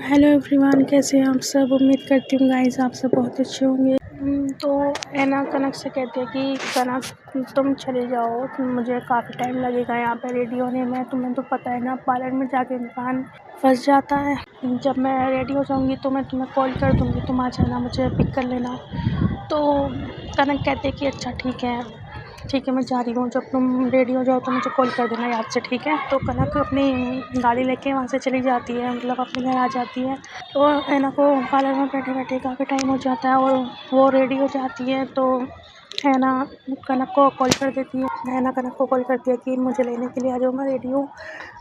Hello everyone, कैसे हैं आप सब। उम्मीद करती हूँ गाइस आप सब बहुत अच्छे होंगे। तो ऐना कनक से कहते हैं कि कनक तुम चले जाओ, मुझे काफ़ी टाइम लगेगा यहाँ पे रेडी होने में। तुम्हें तो पता है ना, पार्लर में जाके इंसान फंस जाता है। जब मैं रेडी हो जाऊँगी तो मैं तुम्हें कॉल कर दूँगी, तुम आ जाना, मुझे पिक कर लेना। तो कनक कहते कि अच्छा ठीक है मैं जा रही हूँ, जब तुम रेडी हो जाओ तो मुझे कॉल कर देना याद से, ठीक है। तो कनक अपनी गाड़ी लेके वहाँ से चली जाती है, मतलब अपने घर आ जाती है। तो ऐना को पार्लर में बैठे बैठे काफ़ी टाइम हो जाता है और वो रेडी हो जाती है। तो ऐना कनक को कॉल कर देती है। ऐना कनक को कॉल करती है कि मुझे लेने के लिए आ जाओ, मैं रेडी हूँ।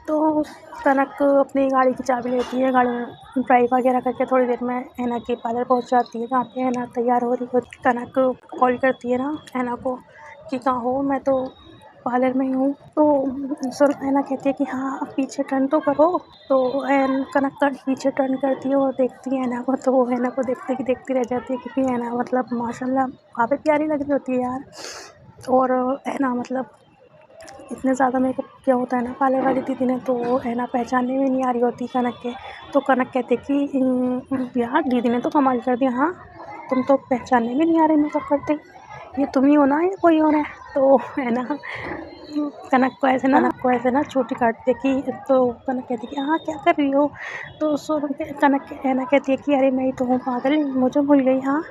तो कनक अपनी गाड़ी की चाबी लेती है, गाड़ी में ड्राइव वगैरह करके थोड़ी देर में ऐना के पार्लर पहुँच जाती है, जहाँ पे ऐना तैयार हो रही होती है। कनक कॉल करती है ना ऐना को कि कहाँ हो, मैं तो पार्लर में ही हूँ। तो ऐना कहती है कि हाँ अब पीछे टर्न तो करो। तो कनक का पीछे टर्न करती है और देखती है ऐना को, तो वो ऐना को देखती रह जाती है, क्योंकि ऐना मतलब माशाल्लाह काफ़ी प्यारी लग रही होती है यार। और ऐना मतलब इतने ज़्यादा मेकअप किया होता है ना पार्लर वाली दीदी ने, तो ऐना पहचानने में नहीं आ रही होती कनक के। तो कनक कहते कि यार दीदी ने तो कमाल कर दिया, हाँ तुम तो पहचानने में नहीं आ रहे मेकअप करते, ये तुम ही हो ना या कोई और है। तो है ना कनक को ऐसे ना छोटी काटती है कि, तो कनक कहती है कि हाँ क्या कर रही हो। तो कनक ऐना कहती है कि अरे मैं ही तो हूँ पागल, मुझे भूल गई, हाँ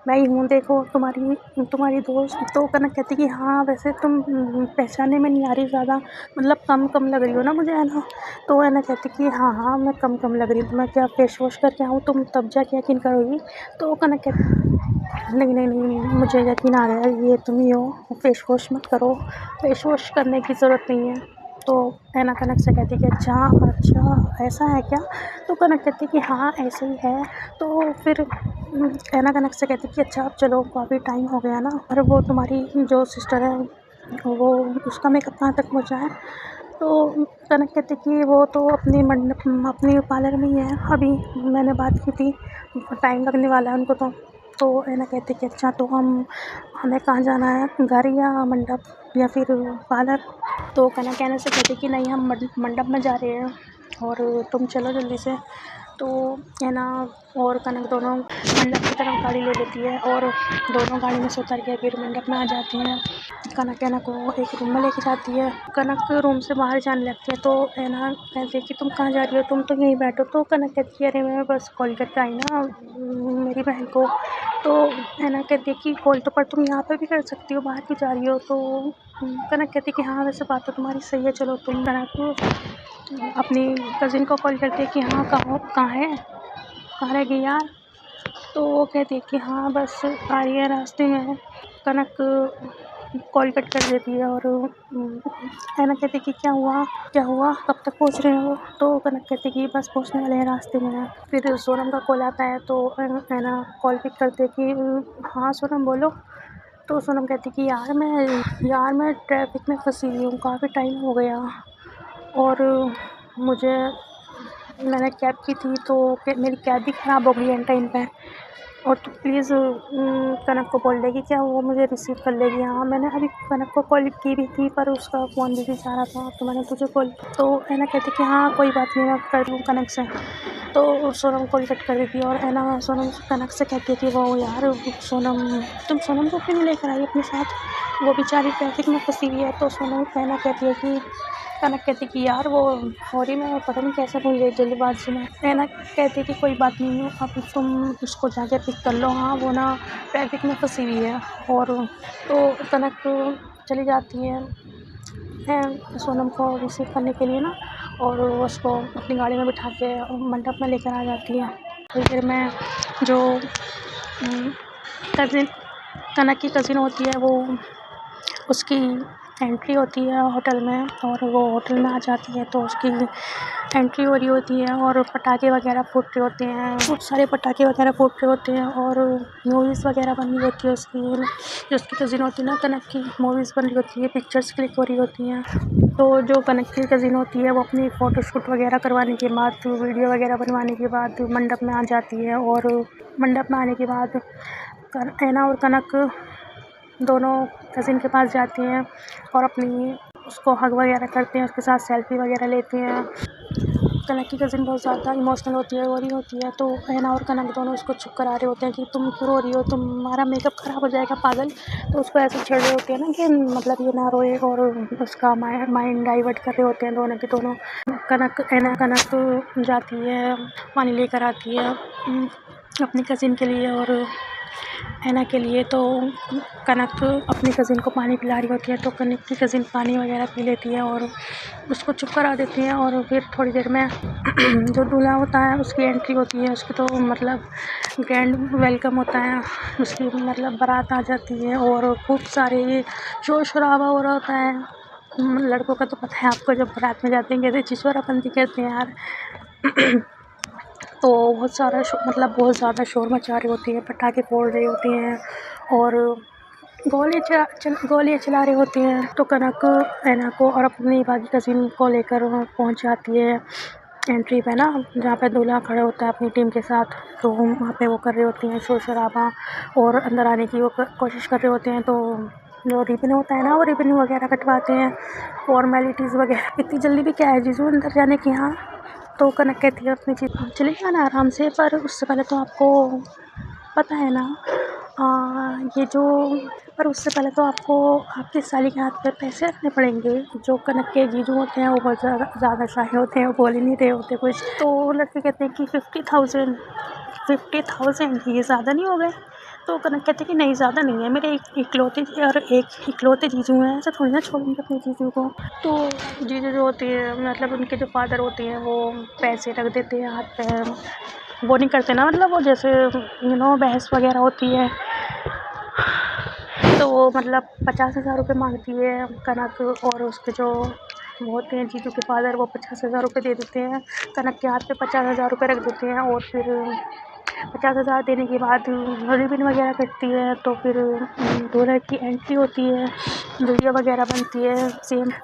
मैं ही हूँ, देखो तुम्हारी दोस्त। तो कनक कहती कि हाँ वैसे तुम पहचानने में नहीं आ रही ज़्यादा, मतलब कम लग रही हो ना मुझे, है ना। तो ऐना कहती कि हाँ मैं कम लग रही हूँ, तो मैं क्या फेस वॉश करके आऊँ, तुम तब जाके यकीन करोगी। तो कनक कहती नहीं मुझे यकीन आ गया, ये तुम ही हो, फेस वॉश मत करो, फेस वॉश करने की ज़रूरत नहीं है। तो ऐना कनक से कहती कि अच्छा ऐसा है क्या। तो कनक कहती कि हाँ ऐसे ही है। तो फिर ऐना कनक से कहती कि अच्छा अब चलो, काफ़ी टाइम हो गया ना, और वो तुम्हारी जो सिस्टर है वो उसका मेकअप कहाँ तक पहुँचा है। तो कनक कहती कि वो तो अपनी पार्लर में ही है, अभी मैंने बात की थी, टाइम लगने वाला है उनको। तो ऐना कहती कि अच्छा तो हमें कहाँ जाना है, घर या मंडप या फिर पार्लर। तो कनक ऐना से कहती कि नहीं हम मंडप में जा रहे हैं और तुम चलो जल्दी से। तो ऐना और कनक दोनों मंडप की तरफ गाड़ी ले लेती है और दोनों गाड़ी में से उतर के फिर मंडप में आ जाती हैं। कनक ऐना को एक रूम में लेके जाती है। कनक रूम से बाहर जाने लगती है, तो ऐना कहती है कि तुम कहाँ जा रही हो, तुम तो यहीं बैठो। तो कनक कहती है अरे मैं बस कॉल करके आई ना मेरी बहन को। तो ऐना कहती है कि कॉल तो पर तुम यहाँ पर भी कर सकती हो, बाहर भी जा रही हो। तो कनक कहती है कि हाँ वैसे बात तो तुम्हारी सही है, चलो तुम। कनक अपनी कज़िन को कॉल करती है कि हाँ कहाँ रह गई यार। तो वो कहती है कि हाँ बस आ रही है, रास्ते में है। कनक कॉल कट कर देती है और ऐना कहती है कि क्या हुआ कब तक पहुँच रहे हो। तो कनक कहती है कि बस पहुँचने वाले हैं, रास्ते में है। फिर सोनम का कॉल आता है, तो ऐना कॉल पिक करते है कि हाँ सोनम बोलो। तो सोनम कहती कि यार मैं ट्रैफिक में फंसी हुई हूँ, काफ़ी टाइम हो गया और मैंने कैब की थी, तो मेरी कैब भी ख़राब हो गई एन टाइम पे। और तो प्लीज़ कनक को बोल देगी क्या वो मुझे रिसीव कर लेगी। हाँ मैंने अभी कनक को कॉल की भी थी, पर उसका फ़ोन बिज़ी जा रहा था, तो मैंने तुझे कॉल। तो ऐना कहती कि हाँ कोई बात नहीं, मैं कर दूँ कनक से। तो सोनम कॉल कट कर देती है और ऐना सोनम कनक से कहती है कि वो यार तुम सोनम को क्यों नहीं लेकर आई अपने साथ, वो बेचारी ट्रैफिक में फंसी हुई है। तो ऐना कहती है कि कनक कहती कि यार वो सॉरी मैं पता नहीं कैसे भूल गई जल्दबाजी में। ऐना कहती कि कोई बात नहीं, अब तुम उसको जाके पिक कर लो, हाँ वो ना ट्रैफिक में फंसी हुई है। और तो कनक चली जाती है सोनम को रिसीव करने के लिए ना, और उसको अपनी गाड़ी में बिठा के मंडप में लेकर आ जाती है। तो फिर मैं जो कज़िन कनक की कज़िन होती है, वो उसकी एंट्री होती है होटल में, और वो होटल में आ जाती है। तो उसकी एंट्री हो रही होती है और पटाखे वगैरह फूट रहे होते हैं, खूब सारे पटाखे वगैरह फूट रहे होते हैं, और मूवीज़ वगैरह बन रही होती है उसकी, जो उसकी कज़िन होती है ना कनक की, मूवीज़ बन रही होती है, पिक्चर्स क्लिक हो रही होती हैं। तो जो कनक की कज़िन होती है वो अपनी फ़ोटोशूट वगैरह करवाने के बाद, वीडियो वगैरह बनवाने के बाद मंडप में आ जाती है। और मंडप में आने के बाद ऐना और कनक दोनों कज़िन के पास जाती हैं और उसको हग वगैरह करते हैं, उसके साथ सेल्फ़ी वगैरह लेते हैं। कनक की कज़िन बहुत ज़्यादा इमोशनल होती है, रो रही होती है। तो ऐना और कनक दोनों उसको चुप करा रहे होते हैं कि तुम क्यों रो रही हो, तुम्हारा मेकअप ख़राब हो जाएगा पागल। तो उसको ऐसे छेड़ रहे होते हैं ना कि मतलब ये ना रोए, और उसका माइंड डाइवर्ट कर रहे होते हैं दोनों के दोनों। कनक जाती है, पानी लेकर आती है अपनी कज़िन के लिए और ऐना के लिए। तो कनक अपनी कज़िन को पानी पिला रही होती है, तो कनक की कज़िन पानी वगैरह पी लेती है और उसको चुप करा देती है। और फिर थोड़ी देर में जो दूल्हा होता है उसकी एंट्री होती है, उसकी तो मतलब ग्रैंड वेलकम होता है, उसकी मतलब बारात आ जाती है और खूब सारे शोर शराबा हो रहा होता है। लड़कों का तो पता है आपको, जब बारात में जाते हैं कैसे चिछोरापंती करते हैं यार। तो बहुत सारा बहुत ज़्यादा शोर मचा रही होती है, पटाखे फोड़ रही होती हैं और गोलियाँ चला रही होती हैं। तो कनक ऐना को और अपनी बाकी कज़िन को लेकर पहुंच जाती है एंट्री पे ना, जहाँ पे दूल्हा खड़ा होता है अपनी टीम के साथ। तो वहाँ पे वो कर रही होती हैं शोर शराबा और अंदर आने की वो कोशिश कर रहे होते हैं। तो जो रिबन होता है ना, वो रिबन वगैरह कटवाते हैं, फॉर्मेलिटीज़ वगैरह। इतनी जल्दी भी क्या है जीजू अंदर जाने की यहाँ। तो कनक कहती है अपनी चीज़ चले जाना आराम से, पर उससे पहले तो आपको पता है ना ये जो पर उससे पहले तो आपको आपकी साली के हाथ पे पैसे रखने पड़ेंगे। जो कनक के जीजू होते हैं वो बहुत ज़्यादा शाही होते हैं, वो बोल ही नहीं रहे होते कुछ। तो लड़के कहते हैं कि 50,000 ये ज़्यादा नहीं हो गए। तो कनक कहते हैं कि नहीं ज़्यादा नहीं है, मेरे एक इकलौते जीजू हैं, ऐसा थोड़ी ना छोड़ेंगे अपने जीजू को। तो जीजू जो होती है मतलब उनके जो फादर होते हैं वो पैसे रख देते हैं हाथ पे, वो नहीं करते ना, मतलब वो जैसे बहस वगैरह होती है तो वो मतलब 50,000 रुपये मांगती है कनक, और उसके जो होते हैं जीजू के फादर वो 50,000 रुपये दे देते हैं कनक के हाथ पे, 50,000 रुपये रख देते हैं। और फिर 50,000 देने के बाद रिबन वगैरह कटती है। तो फिर दूल्हे की एंट्री होती है, वीडियो वगैरह बनती है,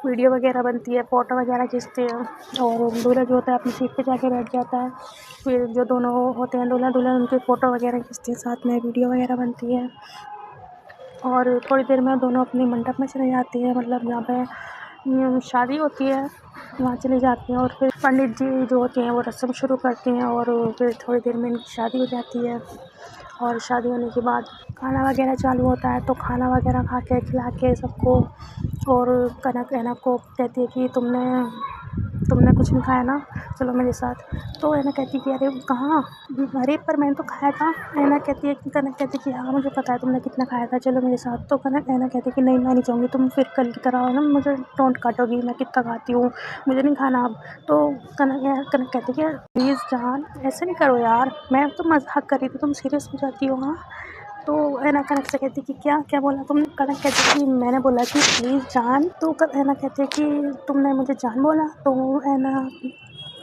वीडियो वगैरह बनती है, फ़ोटो वगैरह खींचते हैं और दूल्हा जो होता है अपनी सीट पे जाके बैठ जाता है। फिर जो दोनों होते हैं दूल्हा दुल्हन उनकी फ़ोटो वगैरह खींचते हैं, साथ में वीडियो वगैरह बनती है। और थोड़ी देर में दोनों अपने मंडप में चले जाती हैं, मतलब जहाँ पे शादी होती है वहाँ चली जाती हैं। और फिर पंडित जी जो होते हैं वो रस्म शुरू करते हैं और फिर थोड़ी देर में इनकी शादी हो जाती है। और शादी होने के बाद खाना वगैरह चालू होता है, तो खाना वगैरह खा के खिला के सबको। और कनक ऐना को कहती है कि तुमने कुछ नहीं खाया ना, चलो मेरे साथ। तो ऐना कहती है कि अरे कहाँ, अरे पर मैंने तो खाया था। ऐना कहती है कि कनक कहती है कि हाँ मुझे पता है तुमने कितना खाया था, चलो मेरे साथ। तो ऐना कहती है कि नहीं मैं नहीं चाहूँगी, तुम फिर कल की तरह ना मुझे टोंट काटोगी, मैं कितना खाती हूँ, मुझे नहीं खाना अब। तो कनक कहती है कि प्लीज़ जान ऐसे नहीं करो यार, मैं तो मजाक कर रही थी, तुम सीरियस हो जाती हो। हाँ तो ऐना कनक से कहती कि क्या बोला तुमने। कनक कहती कि मैंने बोला कि प्लीज़ जान। तो ऐना कहती है कि तुमने मुझे जान बोला। तो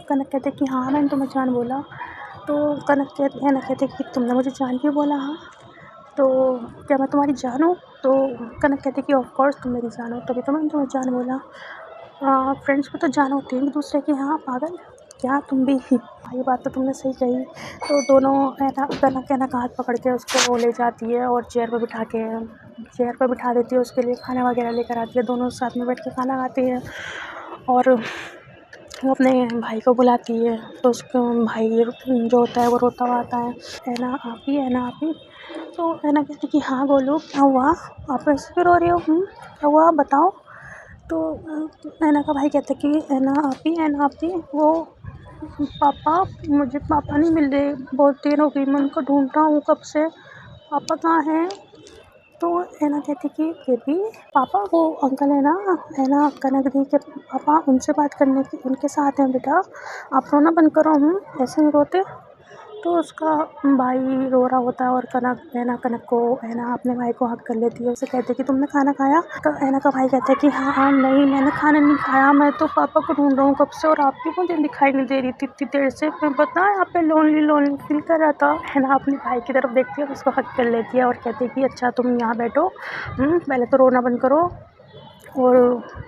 कनक कहते कि हाँ मैंने तुम्हें जान बोला। तो ऐना कहते कि तुमने मुझे जान क्यों बोला। हाँ तो क्या मैं तुम्हारी जान हूँ। तो कनक कहती कि ऑफ कोर्स तुम मेरी जान हो, तभी तो मैंने तुम्हें जान बोला। फ्रेंड्स को तो जान होती है एक दूसरे की। हाँ पागल क्या तुम भी, ये बात तो तुमने सही कही। तो दोनों कनक हाथ पकड़ के उसको ले जाती है और चेयर पर बिठा देती है, उसके लिए खाना वगैरह लेकर आती है, दोनों साथ में बैठ के खाना खाते हैं। और वो अपने भाई को बुलाती है, तो उसका भाई जो होता है वो रोता हुआ आता है, ऐना आप ही। तो ऐना कहती कि हाँ बोलो क्या हुआ, आप ऐसे क्यों रो रहे हो, क्या हुआ बताओ। तो ऐना का भाई कहता कि ऐना आप ही। वो पापा, मुझे पापा नहीं मिल रहे, बहुत देर हो गई मैं उनको ढूंढ रहा हूँ कब से, पापा कहाँ हैं। तो ऐना कहती कि बेबी पापा वो अंकल है ना, ऐना कनक दी के पापा, उनसे बात करने की उनके साथ हैं बेटा, आप रोना बंद करो, ऐसे नहीं रोते। तो उसका भाई रो रहा होता है और कनक को ऐना अपने भाई को हक कर लेती है, उसे कहते कि तुमने खाना खाया। तो ऐना का भाई कहता है कि हाँ नहीं मैंने खाना नहीं खाया, मैं तो पापा को ढूंढ रहा हूँ कब से और आप भी मुझे दिखाई नहीं दे रही थी इतनी देर से, मैं पता है यहाँ पे लोनली फील कर रहा था। ऐना अपने भाई की तरफ देखती है और उसको हक कर लेती है और कहती है कि अच्छा तुम यहाँ बैठो, पहले तो रोना बंद करो और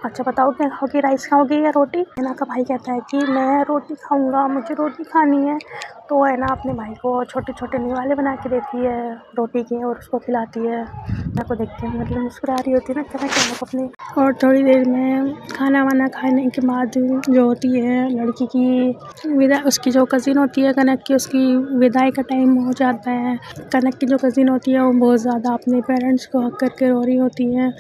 अच्छा बताओ क्या खाओगी, राइस खाओगी या रोटी। ऐना का भाई कहता है कि मैं रोटी खाऊंगा, मुझे रोटी खानी है। तो ऐना अपने भाई को छोटे छोटे निवाले बना के देती है रोटी के और उसको खिलाती है। ऐना को देखते हैं मतलब मुस्कुरा रही होती है ना, ऐना को अपनी और थोड़ी देर में खाना वाना खाने के बाद जो होती है लड़की की विदा, उसकी जो कज़िन होती है कनक की, उसकी विदाई का टाइम हो जाता है। कनक की जो कज़िन होती है वो बहुत ज़्यादा अपने पेरेंट्स को हक करके रो रही होती है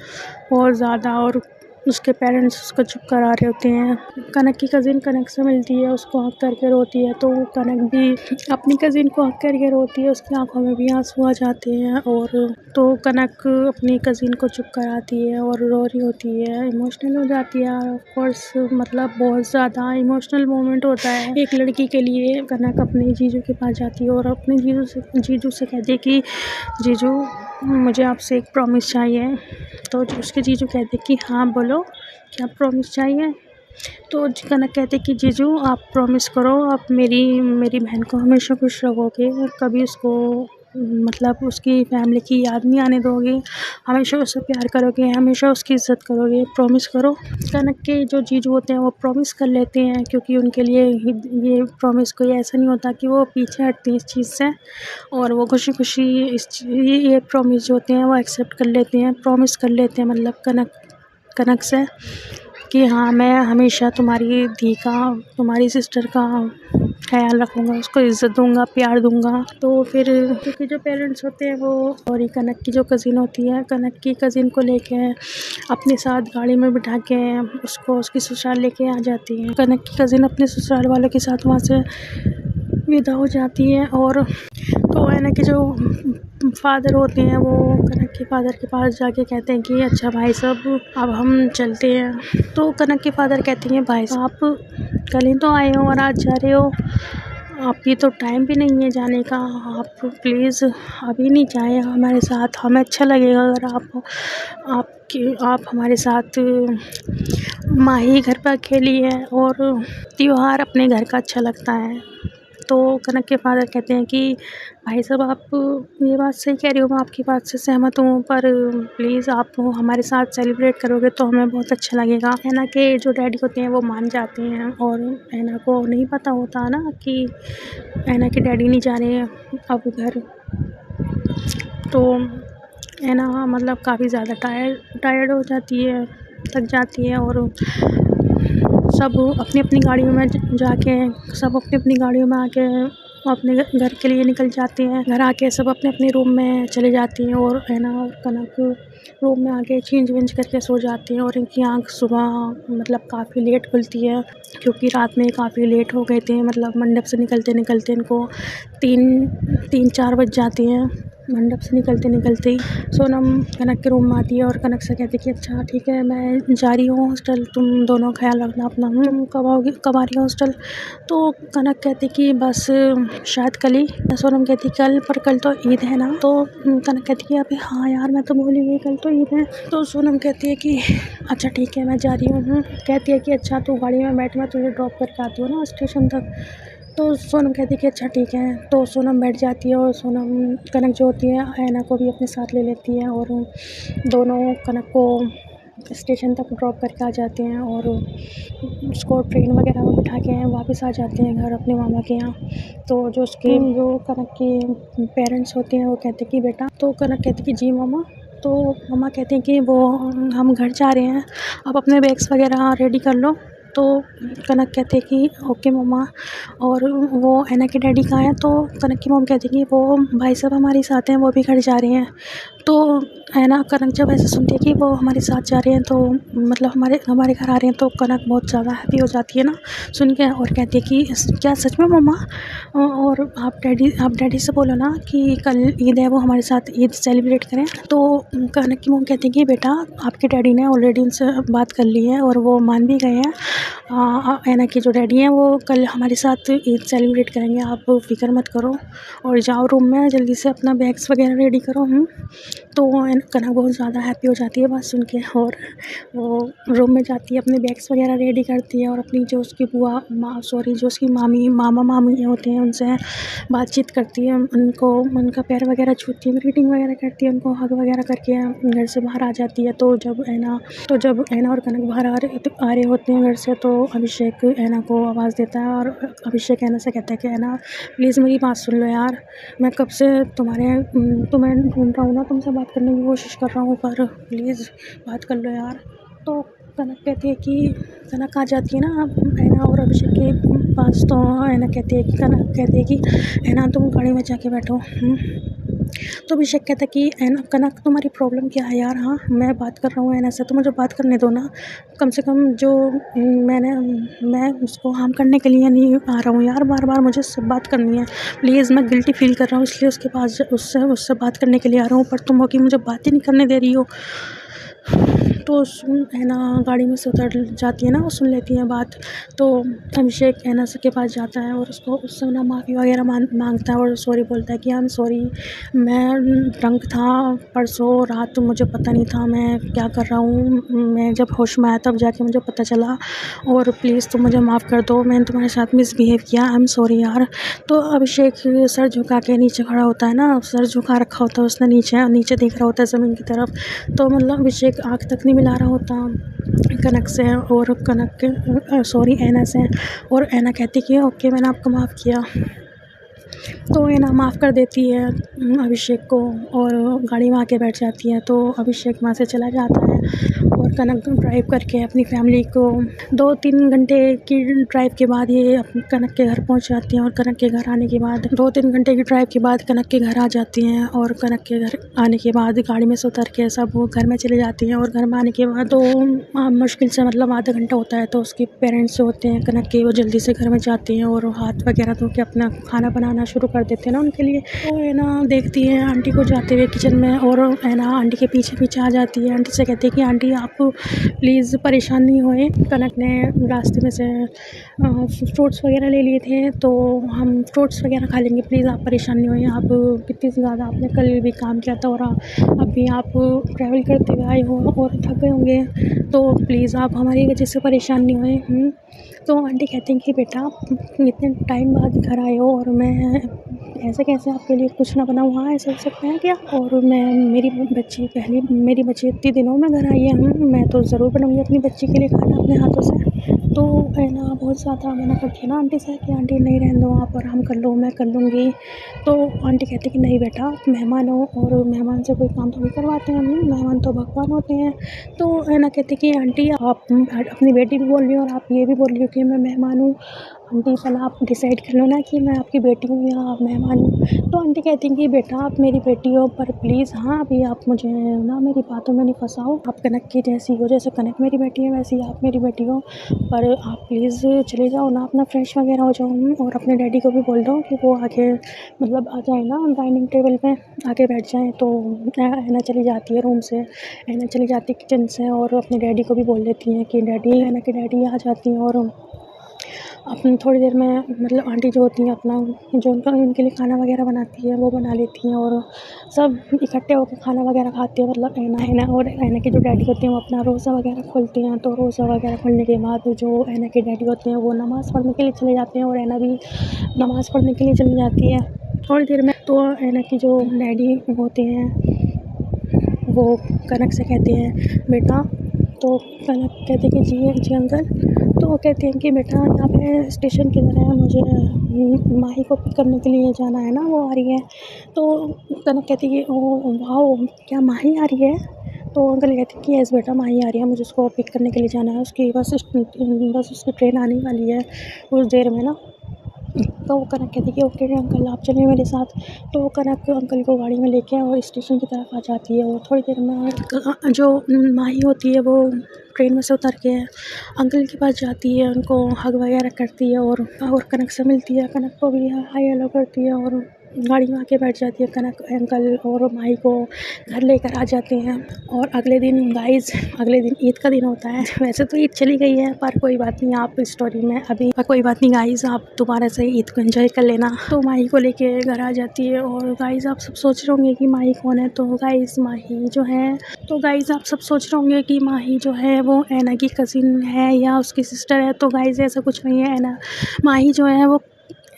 बहुत ज़्यादा, और उसके पेरेंट्स उसको चुप करा रहे होते हैं। कनक की कज़िन कनक से मिलती है, उसको हक करके रोती है, तो कनक भी अपनी कज़िन को हक करके रोती है, उसकी आंखों में भी आंसू आ जाते हैं। और तो कनक अपनी कज़िन को चुप कराती है और रो रही होती है, इमोशनल हो जाती है। ऑफ कोर्स मतलब बहुत ज़्यादा इमोशनल मोमेंट होता है एक लड़की के लिए। कनक अपने जीजू के पास जाती है और अपने जीजू से कहती है कि जीजू मुझे आपसे एक प्रॉमिस चाहिए। तो उसके जीजू कहते कि हाँ बोलो, क्या प्रॉमिस चाहिए। तो कनक कहते कि जीजू आप प्रॉमिस करो, आप मेरी बहन को हमेशा खुश रखोगे, कभी उसको मतलब उसकी फैमिली की याद नहीं आने दोगे, हमेशा उससे प्यार करोगे, हमेशा उसकी इज़्ज़त करोगे, प्रॉमिस करो। कनक के जो जीजू होते हैं वो प्रॉमिस कर लेते हैं, क्योंकि उनके लिए ये प्रॉमिस कोई ऐसा नहीं होता कि वो पीछे हटती इस चीज़ से, और वो खुशी खुशी ये प्रॉमिस जो होते हैं वो एक्सेप्ट कर लेते हैं, प्रॉमिस कर लेते हैं मतलब कनक से कि हाँ मैं हमेशा तुम्हारी धी का, तुम्हारी सिस्टर का ख्याल रखूँगा, उसको इज़्ज़त दूँगा, प्यार दूँगा। तो फिर क्योंकि जो पेरेंट्स होते हैं वो, और ये कनक की जो कज़िन होती है, कनक की कज़िन को लेके अपने साथ गाड़ी में बिठा के उसको उसकी ससुराल लेके आ जाती है। कनक की कज़िन अपने ससुराल वालों के साथ वहाँ से विदा हो जाती है। और तो कनक के जो फादर होते हैं वो कनक के फादर के पास जाके कहते हैं कि अच्छा भाई साहब अब हम चलते हैं। तो कनक के फादर कहते हैं भाई साहब आप कल ही तो आए हो और आज जा रहे हो, अभी तो टाइम भी नहीं है जाने का, आप प्लीज़ अभी नहीं जाए हमारे साथ, हमें अच्छा लगेगा अगर आप हमारे साथ माही घर पर अकेली है और त्योहार अपने घर का अच्छा लगता है। तो कनक के फादर कहते हैं कि भाई साहब आप ये बात सही कह रहे हो, मैं आपकी बात से सहमत हूँ, पर प्लीज़ आप हमारे साथ सेलिब्रेट करोगे तो हमें बहुत अच्छा लगेगा। ऐना के जो डैडी होते हैं वो मान जाते हैं, और ऐना को नहीं पता होता ना कि ऐना के डैडी नहीं जा रहे हैं अब घर। तो ऐना मतलब काफ़ी ज़्यादा टायर्ड हो जाती है, थक जाती है, और सब अपनी अपनी गाड़ियों में जाके सब अपनी अपनी गाड़ियों में आके अपने घर के लिए निकल जाते हैं। घर आके सब अपने अपने रूम में चले जाती हैं, और ऐना और कनक रूम में आके चेंज वेंज करके सो जाती हैं। और इनकी आँख सुबह मतलब काफ़ी लेट खुलती है, क्योंकि रात में काफ़ी लेट हो गए थे, मतलब मंडप से निकलते निकलते इनको 3-4 बज जाते हैं। मंडप से निकलते ही सोनम कनक के रूम में आती है और कनक से कहती है कि अच्छा ठीक है मैं जा रही हूँ हॉस्टल, तुम दोनों ख्याल रखना अपना, तुम कब आ रही हो हॉस्टल। तो कनक कहती कि बस शायद कल ही। सोनम कहती कल, पर कल तो ईद है ना। तो कनक कहती कि अभी हाँ यार मैं तो भूल ही गई, कल तो ईद है। तो सोनम कहती है कि अच्छा ठीक है मैं जा रही हूँ। कहती है कि अच्छा तू गाड़ी में बैठ, मैं तुझे ड्रॉप करके आती हूँ ना स्टेशन तक। तो सोनम कहती है कि अच्छा ठीक है। तो सोनम बैठ जाती है, और सोनम कनक जो होती है ऐना को भी अपने साथ ले लेती है, और दोनों कनक को स्टेशन तक ड्रॉप करके आ जाते हैं, और उसको ट्रेन वगैरह में बिठा के वापस आ जाते हैं घर अपने मामा के यहाँ। तो जो कनक के पेरेंट्स होते हैं वो कहते हैं कि बेटा, तो कनक कहती कि जी मामा। तो मामा कहते हैं कि वो हम घर जा रहे हैं, आप अपने बैग्स वगैरह रेडी कर लो। तो कनक कहते हैं कि ओके मम्मा। और वो ऐना के डैडी कहाँ हैं। तो कनक की मॉम कहती है कि वो भाई साहब हमारे साथ हैं, वो भी घर जा रहे हैं। तो ऐना कनक जब ऐसे सुनती है कि वो हमारे साथ जा रहे हैं, तो मतलब हमारे घर आ रहे हैं, तो कनक बहुत ज़्यादा हैप्पी हो जाती है ना सुन के, और कहती है कि क्या सच में मम्मा, और आप डैडी से बोलो ना कि कल ईद है, वो हमारे साथ ईद सेलिब्रेट करें। तो कनक की मॉम कहती है कि बेटा आपके डैडी ने ऑलरेडी उनसे बात कर ली है और वो मान भी गए हैं। ऐना के जो डैडी हैं वो कल हमारे साथ ईद सेलिब्रेट करेंगे, आप फिक्र मत करो, और जाओ रूम में जल्दी से अपना बैग्स वगैरह रेडी करो। तो कनक बहुत ज़्यादा हैप्पी हो जाती है बात सुन के, और वो रूम में जाती है, अपने बैग्स वगैरह रेडी करती है, और अपनी जो उसकी जो उसकी मामा मामी होते हैं उनसे बातचीत करती है, उनका पैर वगैरह छूती है, ग्रीटिंग वगैरह करती है, उनको हग वगैरह करके घर से बाहर आ जाती है। तो जब ऐना और कनक बाहर आ रहे होते हैं घर से, तो अभिषेक ऐना को आवाज़ देता है, और अभिषेक ऐना से कहता है कि ऐना प्लीज़ मेरी बात सुन लो यार, मैं कब से तुम्हें ढूंढ रहा हूँ ना, तुमसे बात करने की कोशिश कर रहा हूँ, पर प्लीज़ बात कर लो यार। तो कनक कहती है कि कनक आ जाती है ना है ना, और अभिषेक के पास तो है ना, कहती है कि कनक कहती है कि है ना तुम गाड़ी में जाके बैठो। तो अभिषेक कहता है कि है ना कनक तुम्हारी प्रॉब्लम क्या है यार, हाँ मैं बात कर रहा हूँ है ना से, तो मुझे बात करने दो ना, कम से कम जो मैं उसको हार्म करने के लिए नहीं आ रहा हूँ यार, बार बार मुझे उससे बात करनी है प्लीज़, मैं गिल्टी फील कर रहा हूँ इसलिए उसके पास उससे बात करने के लिए आ रहा हूँ, पर तुम हो कि मुझे बात ही नहीं करने दे रही हो। तो है ना गाड़ी में से उतर जाती है ना, वो सुन लेती है बात। तो अभिषेक है ना के पास जाता है और उससे ना माफ़ी वगैरह मांगता है और सॉरी बोलता है कि आई एम सॉरी, मैं ड्रंक था परसों रात, मुझे पता नहीं था मैं क्या कर रहा हूँ, मैं जब होश में आया तब जाके मुझे पता चला, और प्लीज़ तुम मुझे माफ़ कर दो, मैंने तुम्हारे साथ मिसबिहेव किया, आई एम सॉरी यार। तो अभिषेक सर झुका के नीचे खड़ा होता है ना, सर झुका रखा होता है उसने, नीचे देख रहा होता है ज़मीन की तरफ। तो मतलब अभिषेक आँख तक नहीं मिला रहा होता कनक से, और कनक के सॉरी ऐना से, और ऐना कहती कि ओके मैंने आपको माफ़ किया। तो ऐना माफ़ कर देती है अभिषेक को और गाड़ी में आके बैठ जाती है। तो अभिषेक वहाँ से चला जाता है और कनक ड्राइव करके अपनी फैमिली को 2-3 घंटे की ड्राइव के बाद ये कनक के घर पहुँच जाती हैं, और कनक के घर आने के बाद 2-3 घंटे की ड्राइव के बाद कनक के घर आ जाती हैं, और कनक के घर आने के बाद गाड़ी में से उतर के सब वो घर में चले जाती हैं। और घर में आने के बाद तो मुश्किल से मतलब आधा घंटा होता है, तो उसके पेरेंट्स होते हैं कनक के, वो जल्दी से घर में जाते हैं और हाथ वगैरह धो के अपना खाना बनाना शुरू कर देते हैं ना उनके लिए। तो है ना देखती है आंटी को जाते हुए किचन में, और है ना आंटी के पीछे पीछे आ जाती है। आंटी से कहती है कि आंटी आप प्लीज़ परेशान नहीं होए, कनक ने रास्ते में से फ्रूट्स वगैरह ले लिए थे, तो हम फ्रूट्स वगैरह खा लेंगे, प्लीज़ आप परेशान नहीं होइए। आप कितनी ज़्यादा आपने कल भी काम किया था और अभी आप ट्रैवल करते हुए आए हो और थक गए होंगे, तो प्लीज़ आप हमारी वजह से परेशान नहीं होए। तो आंटी कहती हैं कि बेटा इतने टाइम बाद घर आए हो और मैं ऐसे कैसे आपके लिए कुछ ना बनाऊँ, हाँ ऐसा हो सकता है क्या? और मेरी बच्ची इतने दिनों में घर आई है, मैं तो ज़रूर बनाऊँगी अपनी बच्ची के लिए खाना अपने हाथों से। तो है ना बहुत ज़्यादा मना करती है ना आंटी से कि आंटी नहीं रहने दो, आप आराम कर लो, मैं कर लूँगी। तो आंटी कहती है कि नहीं बेटा आप मेहमान हो और मेहमान से कोई काम थोड़ी करवाते हैं हम, मेहमान तो भगवान होते हैं। तो है ना कहती कि आंटी आप अपनी बेटी भी बोल रही हो और आप ये भी बोल रही हो कि मैं मेहमान हूँ, आंटी पहले आप डिसाइड कर लो ना कि मैं आपकी बेटी हूँ या आप मेहमान हूँ। तो आंटी कहती हैं कि बेटा आप मेरी बेटी हो, पर प्लीज़ हाँ अभी आप मुझे ना मेरी बातों में नहीं फंसाओ, आप कनक की जैसी हो, जैसे कनक मेरी बेटी है वैसे ही आप मेरी बेटी हो, पर आप प्लीज़ चले जाओ ना, अपना फ्रेश वगैरह हो जाओ और अपने डैडी को भी बोल दो कि वो आके मतलब आ जाए ना डाइनिंग टेबल पे आके बैठ जाएँ। तो ऐना चली जाती है रूम से, ऐना चली जाती है किचन से और अपने डैडी को भी बोल देती हैं कि डैडी, ऐना के डैडी आ जाती हैं और अपनी थोड़ी देर में मतलब आंटी जो होती हैं अपना जो उनके लिए खाना वगैरह बनाती है वो बना लेती हैं और सब इकट्ठे होकर खाना वगैरह खाते हैं। मतलब ऐना और ऐना के जो डैडी होते हैं वो अपना रोज़ा वगैरह खोलते हैं, तो रोज़ा वगैरह खोलने के बाद जो ऐना के डैडी होते हैं वो नमाज़ पढ़ने के लिए चले जाते हैं और ऐना भी नमाज़ पढ़ने के लिए चली जाती है थोड़ी देर में। तो ऐना की जो डैडी होते हैं वो कनक से कहते हैं बेटा, तो कनक कहते हैं कि जी अंकल। तो वो कहते हैं कि बेटा यहाँ पे स्टेशन किधर है, मुझे माही को पिक करने के लिए जाना है ना, वो आ रही है। तो कनक कहती है कि ओ वाओ क्या माही आ रही है? तो अंकल कहते हैं कि यस बेटा माही आ रही है, मुझे उसको पिक करने के लिए जाना है, उसकी बस उसकी ट्रेन आने वाली है कुछ देर में ना। तो वो कनक कहती है कि ओके अंकल आप चलिए मेरे साथ। तो कनक अंकल को गाड़ी में लेके और स्टेशन की तरफ आ जाती है और थोड़ी देर में जो माही होती है वो ट्रेन में से उतर के अंकल के पास जाती है, उनको हग वगैरह करती है और कनक से मिलती है, कनक को भी हाई हेलो करती है और गाड़ी में आके बैठ जाती है। कनक अंकल और माही को घर लेकर आ जाते हैं और अगले दिन ईद का दिन होता है। वैसे तो ईद चली गई है पर कोई बात नहीं, आप स्टोरी में अभी कोई बात नहीं गाइज़, आप दोबारा से ईद को एंजॉय कर लेना। तो माही को लेके घर आ जाती है और गाइज़ आप सब सोच रहे होंगे कि माही कौन है। तो गाइज़ माही जो है आप सब सोच रहे होंगे कि माही जो है वो ऐना की कज़िन है या उसकी सिस्टर है। तो गाइज़ ऐसा कुछ नहीं है, माही जो है वो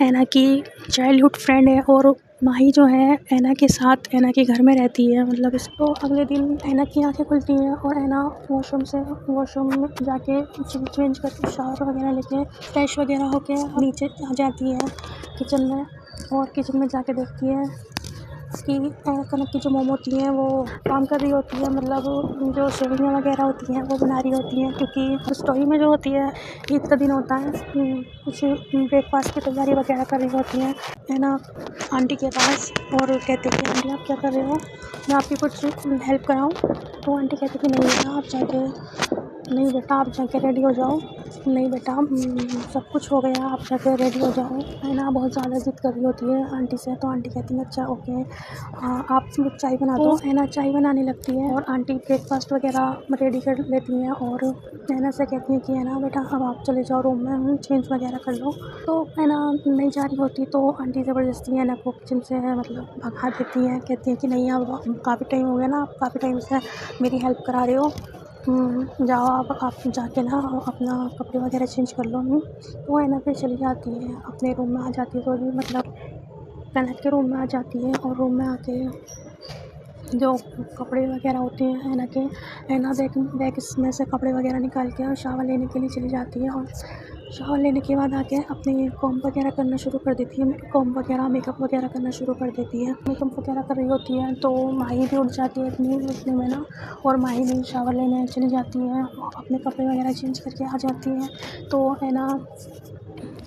ऐना की चाइल्डहुड फ्रेंड है और माही जो है ऐना के साथ ऐना के घर में रहती है। मतलब इसको अगले दिन ऐना की आंखें खुलती हैं और ऐना वॉशरूम में जाके चेंज करके शावर वगैरह लेके फ्रेश वगैरह होके नीचे आ जाती है किचन में, और किचन में जाके देखती है कि कनक की जो मोम होती हैं वो काम कर रही होती है, मतलब जो सेवियाँ वगैरह होती हैं वो बना रही होती हैं, क्योंकि स्टोरी में जो होती है ईद का दिन होता है, कुछ ब्रेकफास्ट की तैयारी वगैरह कर रही होती है ना आंटी के पास। और कहते कि आंटी आप क्या कर रहे हो, मैं आपकी कुछ हेल्प कराऊँ। तो आंटी कहती कि नहीं बेटा आप जाके, नहीं बेटा आप जाके रेडी हो जाओ, नहीं बेटा सब कुछ हो गया, आप जाके रेडी हो जाओ, है ना। बहुत ज़्यादा ज़िद कर रही होती है आंटी से, तो आंटी कहती है अच्छा ओके, आप चाय बना दो, है ना। चाय बनाने लगती है और आंटी ब्रेकफास्ट वगैरह रेडी कर लेती हैं और है ना से कहती है कि है ना बेटा अब आप चले जाओ रूम में, चेंज वगैरह कर लो। तो है ना नहीं जा रही होती, तो आंटी ज़बरदस्ती है ना को किचन से मतलब भगा देती हैं, कहती हैं कि नहीं अब काफ़ी टाइम हो गया ना, आप काफ़ी टाइम से मेरी हेल्प करा रहे हो, जाओ आप जाके ना अपना कपड़े वगैरह चेंज कर लो। तो है ना फिर चली जाती है अपने रूम में, आ जाती है, तो मतलब कनक के रूम में आ जाती है और रूम में आके जो कपड़े वगैरह होते हैं है ना बैग में से कपड़े वगैरह निकाल के और शावर लेने के लिए चली जाती है। और शावर लेने के बाद आके अपनी कॉम्ब वगैरह करना शुरू कर देती है, कॉम्ब वगैरह मेकअप वगैरह करना शुरू कर देती है। मेकअप वगैरह कर रही होती है तो माही भी उठ जाती है इतनी उठने में ना, और माही भी शावर लेने चली जाती है, अपने कपड़े वगैरह चेंज करके आ जाती है। तो है ना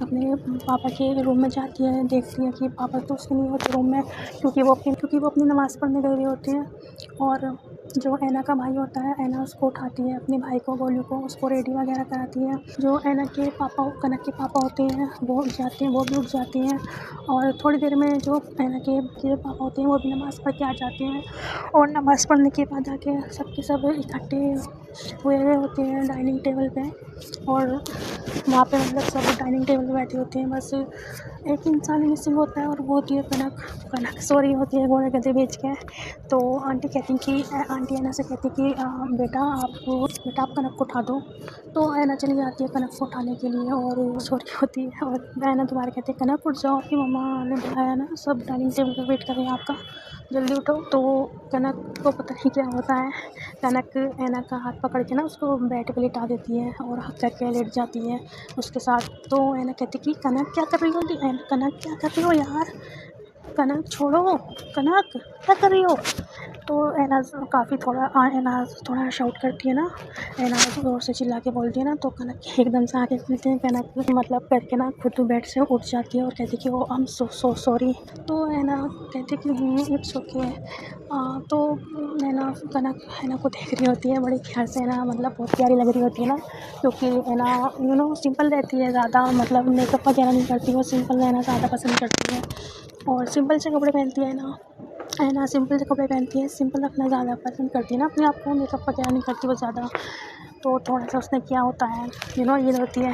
अपने पापा के रूम में जाती है, देखती है कि पापा तो उसके नहीं होते रूम में, क्योंकि वो अपनी नमाज़ पढ़ने गए हुए होते हैं। और जो ऐना का भाई होता है, ऐना उसको उठाती है, अपने भाई को गोलू को, उसको रेडी वगैरह कराती है। जो ऐना के पापा कनक के पापा होते हैं वो उठ जाते हैं, वो भी उठ जाती हैं। और थोड़ी देर में जो ऐना के पापा होते हैं वो भी नमाज़ पढ़ के आ जाते हैं। और नमाज़ पढ़ने के बाद आके सबके सब इकट्ठे हुए होते हैं डाइनिंग टेबल पे, और वहाँ पे मतलब सब डाइनिंग टेबल पे बैठे होते हैं। बस एक इंसान मिसिंग होता है और वो होती है कनक सो रही होती है घोड़े गधे बेच के। तो आंटी कहती कि आंटी ऐना से कहती कि बेटा आप कनक को उठा दो। तो ऐना चली जाती है कनक को उठाने के लिए और सो रही होती है। और ऐना दोबारा कहती है कनक उठ जाओ, आपकी मम्मा ने बुलाया ना, सब डाइनिंग टेबल पर वेट कर रहे हैं आपका, जल्दी उठो। तो कनक को पता नहीं क्या होता है, कनक ऐना का हाथ पकड़ के ना उसको बेड पे लिटा देती है और हक करके लेट जाती है उसके साथ। तो ऐना कहती कि कनक क्या कर रही हो, कनक क्या कर रही हो यार, कनक छोड़ो, कनक क्या कर रही हो। तो ऐना थोड़ा शाउट करती है ना, ऐना ज़ोर से चिल्ला के बोलती है ना, तो कनक एकदम से आके खुलती है, कनक मतलब करके ना खुद बेड से उठ जाती है और कहती कि ओ आई एम सो सॉरी। तो ऐना कहती कि इट्स ओके। तो कनक ऐना को देख रही होती है बड़े ख्याल से, ऐना मतलब बहुत प्यारी लग रही होती है ना, क्योंकि ऐना सिंपल रहती है, ज़्यादा मतलब मेकअप वगैरह नहीं करती, वो सिंपल रहना ज़्यादा पसंद करती है और सिंपल से कपड़े पहनती है ऐना सिंपल से कपड़े पहनती है, सिंपल रखना ज़्यादा पसंद करती है ना अपने आप को, मेकअप वगैरह नहीं करती वो ज़्यादा। तो थोड़ा सा उसने किया होता है ये होती है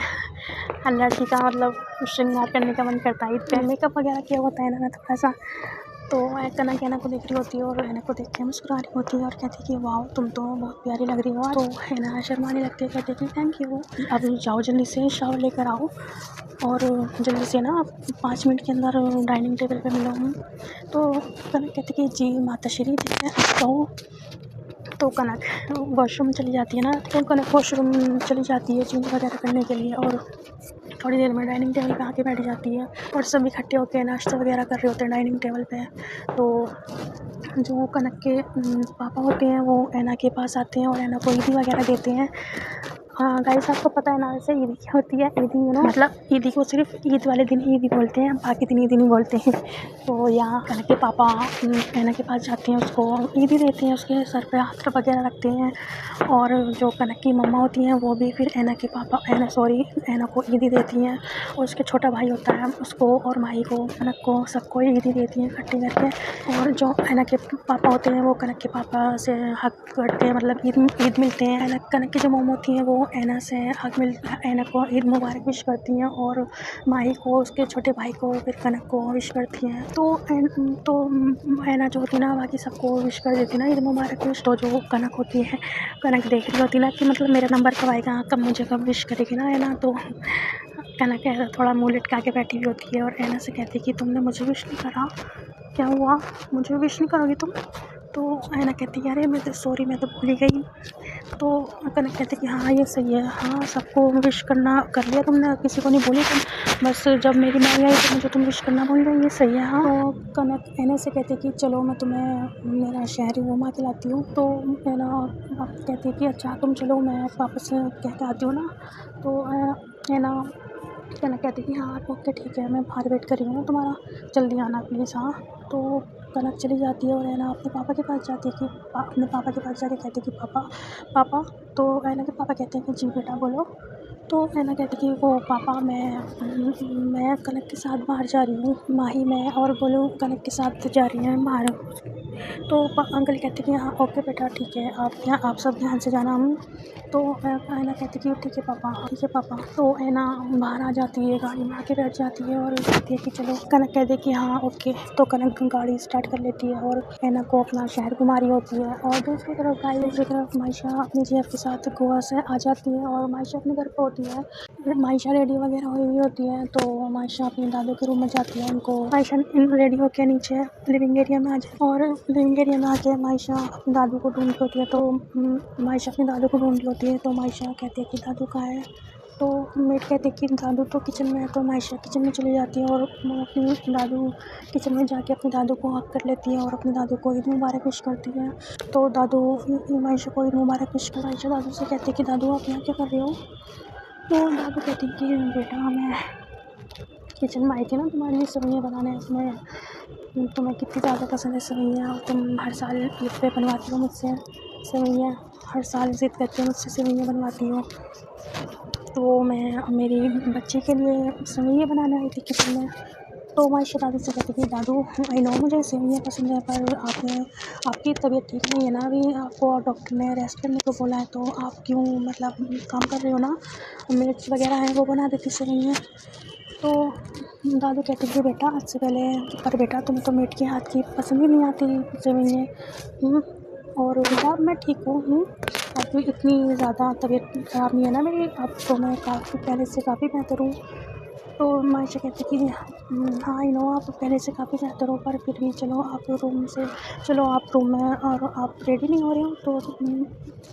हर लड़की का, मतलब श्रृंगार करने का मन करता है ईद पे, मेकअप वगैरह किया होता है ना थोड़ा सा। तो कनक ऐना को देख रही होती है और ऐना को देख के मुस्कुरा रही होती है और कहती कि वाह तुम तो बहुत प्यारी लग रही हो। तो ऐना शर्माने लगती है, कहती कि थैंक यू, अब जाओ जल्दी से शावर लेकर आओ और जल्दी से ना 5 मिनट के अंदर डाइनिंग टेबल पे मिलो। तो कनक कहती कि जी माता श्री ठीक है आप कहो। तो कनक वॉशरूम चली जाती है ना, तो कनक वॉशरूम चली जाती है चेंज वगैरह करने के लिए और थोड़ी देर में डाइनिंग टेबल पे आके बैठ जाती है और सब इकट्ठे होकर नाश्ता वगैरह कर रहे होते हैं डाइनिंग टेबल पे। तो जो कनक के पापा होते हैं वो ऐना के पास आते हैं और ऐना को ईदी वगैरह देते हैं। हाँ गाइस आपको पता है ना वैसे ईदी क्या होती है, ईदी मतलब ईदी को सिर्फ ईद वाले दिन ही ईदी बोलते हैं, बाकी दिन ईदी नहीं बोलते हैं। तो यहाँ कनक के पापा ऐना के पास जाते हैं, उसको ईदी देते हैं, उसके सर पे हाथ वगैरह रखते हैं। और जो कनक की मम्मा होती हैं वो भी फिर ऐना को ईदी देती हैं। और उसके छोटा भाई होता है उसको और माही को, कनक को, सबको ईदी देती हैं इकट्ठे करके। और जो ऐना के पापा होते हैं वो कनक के पापा से हक करते हैं, मतलब ईद मिलते हैं। कनक की जो मॉम होती हैं वो ऐना से ऐना को ईद मुबारक विश करती हैं और माही को, उसके छोटे भाई को, फिर कनक को विश करती हैं। तो ऐना जो होती है ना बाकी सबको विश कर देती है ना ईद मुबारक विश। तो जो कनक होती है, कनक देख रही होती है ना कि मतलब मेरा नंबर कब आएगा, कब मुझे कब विश करेगी ना ऐना। तो कनक ऐसा थोड़ा मुँह लटका के बैठी हुई होती है और ऐना से कहती है कि तुमने मुझे विश नहीं करा, क्या हुआ, मुझे विश नहीं करोगी तुम। तो ऐना कहती है अरे मैं तो सॉरी, मैं तो भूल ही गई। तो कनक कहती कि हाँ ये सही है, हाँ सबको विश करना कर लिया तुमने, किसी को नहीं बोली तुम, बस जब मेरी मम्मी आई तो मुझे तुम विश करना भूल गई, ये सही है। हाँ तो कनक ऐना से कहती कि चलो मैं तुम्हें मेरा शहर घुमा के लाती हूँ। तो ऐना कहती है कि अच्छा तुम चलो, मैं वापस कह के आती हूँ ना। तो ऐना कनक कहती कि हाँ ओके ठीक है, मैं बाहर वेट कर रही हूँ तुम्हारा, जल्दी आना प्लीज़। हाँ तो कनक चली जाती है और है ना अपने पापा के पास जाती है कि अपने पापा के पास जाके कहती है कि पापा पापा। तो ऐना के पापा कहते हैं कि जी बेटा बोलो। तो ऐना कहती कि वो पापा मैं कनक के साथ बाहर जा रही हूँ, माही मैं और बोलो कनक के साथ जा रही हैं बाहर। तो अंकल कहते कि हाँ ओके बेटा ठीक है, आप सब ध्यान से जाना। हम तो ऐना कहती कि ठीक है पापा, ठीक है पापा। तो ऐना बाहर आ जाती है, गाड़ी में आके बैठ जाती है और कहती है कि चलो। कनक कहती कि हाँ ओके। तो कनक गाड़ी स्टार्ट कर लेती है और ऐना को अपना शहर घुमा रही होती है। और दूसरी तरफ मायशा अपनी जेफ के साथ गोवा से आ जाती है और मायशा अपने घर पर होती है। मायशा रेडी वगैरह हुई होती है तो मायशा अपने दादू के रूम में जाती है। उनको मायशा रेडी होकर नीचे लिविंग एरिया में आ जाए और लिविंग एरिया में आके मायशा अपने दादू को ढूंढ रही होती है। तो मायशा अपने दादू को ढूंढ रही होती है। तो मायशा कहती है कि दादू कहाँ है। तो मेट कहते हैं कि दादू तो किचन में है। तो मायशा किचन में चली जाती है और अपनी दादू किचन में जाके अपने दादू को हक कर लेती है और अपने दादू को ईद मुबारक विश करती है। तो दादू मायशा को ईद मुबारक विश कर मायशा दादू से कहती है कि दादू आप यहाँ क्या कर रहे हो। तो दादू कहती है कि बेटा मैं किचन में आई थी ना तुम्हारे लिए सेवइयाँ बनाने, तुम्हें कितनी ज़्यादा पसंद है सेवइयाँ और तुम हर साल ईद पे बनवाती हो मुझसे सेवइयाँ, हर साल ज़िद करके मुझसे सेवइयाँ बनवाती हो। तो मैं मेरी बच्चे के लिए सेवइयाँ बनाने आई थी किचन में। तो मायशा दादू से कहती कि दादू आई नो मुझे सेवइयाँ पसंद है, पर आपकी तबीयत ठीक नहीं है ना अभी, आपको डॉक्टर ने रेस्ट करने को बोला है, तो आप क्यों मतलब काम कर रहे हो ना, मिर्च वगैरह है वो बना देती सेवइयाँ। तो दादू कहते कि बेटा आज से पहले, पर बेटा तुम्हें तो मीट के हाथ की पसंद ही नहीं आती सेवइयाँ। और बेटा मैं ठीक हूँ। अब इतनी ज़्यादा तबीयत ख़राब नहीं है ना मेरी, अब तो मैं काफ़ी पहले से काफ़ी बेहतर हूँ। तो मायशा कहती कि हाँ आई नो आप पहले से काफ़ी बेहतर हो, पर फिर भी चलो आप रूम में और आप रेडी नहीं हो रहे हो। तो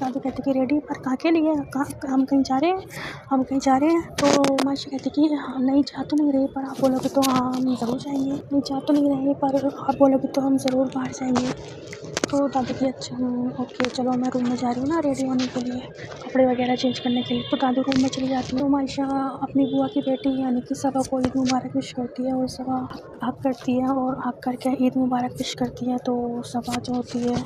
दादू कहते कि रेडी पर कहाँ के लिए, कहाँ हम कहीं जा रहे हैं, हम कहीं जा रहे हैं। तो मायशा कहती कि हाँ नहीं जा तो नहीं रहे, पर आप बोलोगे तो हाँ हम ज़रूर जाएंगे, नहीं जा तो नहीं रहे पर आप बोलोगे तो हम ज़रूर बाहर जाएंगे। तो दादू की अच्छा ओके चलो मैं रूम में जा रही हूँ ना रेडी होने के लिए, कपड़े वगैरह चेंज करने के लिए। तो दादू रूम में चली जाती है। तो मायशा अपनी बुआ की बेटी यानी कि सबा को ईद मुबारक विश करती है और सबा हक करती है और हक करके ईद मुबारक विश करती है। तो सबा जो होती है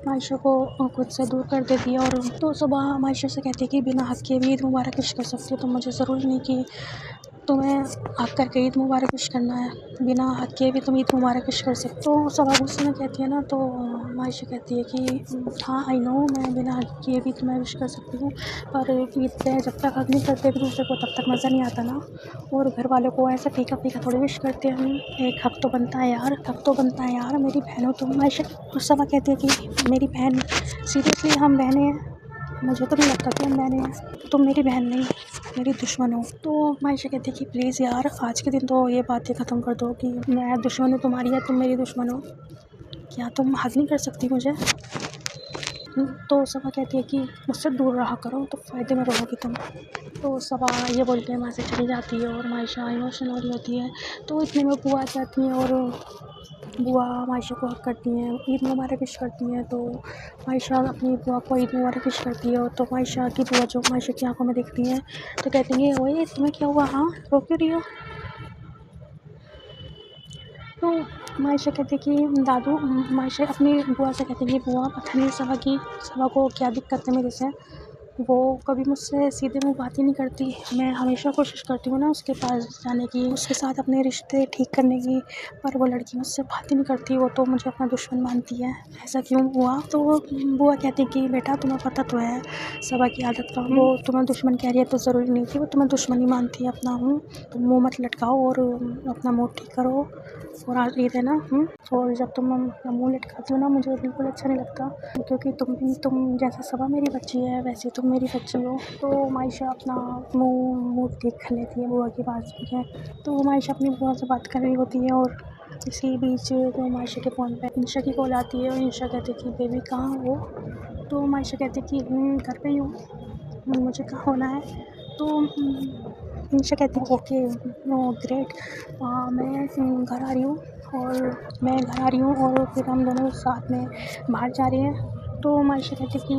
मायशा को खुद से दूर कर देती है। और तो सबा मायशा से कहती है कि बिना हक के भी ईद मुबारक विश कर सकती हो, तो मुझे ज़रूरी नहीं कि तुम्हें हक करके ईद मुबारक विश करना है, बिना हक के भी तुम ईद मुबारक विश कर सकते हो। तो सबा गुस्से में कहती है ना। तो मायशा कहती है कि हाँ आई नो मैं बिना हक किए भी तुम्हें विश कर सकती हूँ, पर ईद पे जब तक हक नहीं करते एक दूसरे को तब तक मज़ा नहीं आता ना, और घर वालों को ऐसा फीका फीका थोड़ी विश करते हैं हम, एक हक तो बनता है यार, हक तो बनता है यार, मेरी बहन हो तुम। मायशा सबा कहती है कि मेरी बहन, सीरियसली हम बहनें हैं, मुझे तो नहीं लगता कि हम बहनें हैं, तुम मेरी बहन नहीं मेरी दुश्मन हो। तो मायशा कहती है कि प्लीज़ यार आज के दिन तो ये बातें ख़त्म कर दो कि मैं दुश्मन हूँ तुम्हारी या तुम मेरी दुश्मन हो, क्या तुम हक नहीं कर सकती मुझे। तो सबा कहती है कि मुझसे दूर रहा करो तो फ़ायदे में रहोगी तुम। तो सबा ये बोल के वहाँ से चली जाती है और मायशा इमोशनल हो रही होती है। तो इतने में बुआ आ जाती हैं और बुआ मायशा को हक करती हैं, ईद मुबारक विश करती हैं। तो मायशा अपनी बुआ को ईद मुबारक विश करती है। तो मायशा की बुआ जो मायशा की आंखों में देखती हैं तो कहती हैं ओए तुम्हें क्या हुआ, हाँ रो क्यों रही हो। तो मायशा कहती है कि दादू, मायशा अपनी बुआ से कहती है कि बुआ पता नहीं सबा को क्या दिक्कत है मेरे से, वो कभी मुझसे सीधे मुँह बात ही नहीं करती। मैं हमेशा कोशिश करती हूँ ना उसके पास जाने की, उसके साथ अपने रिश्ते ठीक करने की, पर वो लड़की मुझसे बात ही नहीं करती, वो तो मुझे अपना दुश्मन मानती है, ऐसा क्यों हुआ। तो बुआ कहती कि बेटा तुम्हें पता तो है सबा की आदत का, वो तुम्हें दुश्मन कह रही है तो ज़रूरी नहीं कि वो तुम्हें दुश्मन ही मानती है अपना। तुम मुँह मत लटकाओ और अपना मूड ठीक करो और आज ईद है ना। और जब तुम अपना मुँह लटकाती हो ना मुझे बिल्कुल अच्छा नहीं लगता, क्योंकि तुम जैसे सबा मेरी बच्ची है वैसे तुम मेरी बच्ची हो। तो मायशा अपना मुँह ठीक कर लेती है बुआ की बात सुन के। तो मायशा अपनी बुआ से बात कर रही होती है और इसी बीच तो मायशा के फ़ोन पे इंशा की कॉल आती है और इंशा कहती है कि बेबी कहाँ हो। तो मायशा कहती है कि घर पे ही हूँ, मुझे कहाँ होना है। तो इंशा कहती है ओके ग्रेट, मैं घर आ रही हूँ और फिर हम दोनों साथ में बाहर जा रहे हैं। तो मायशा कहती है कि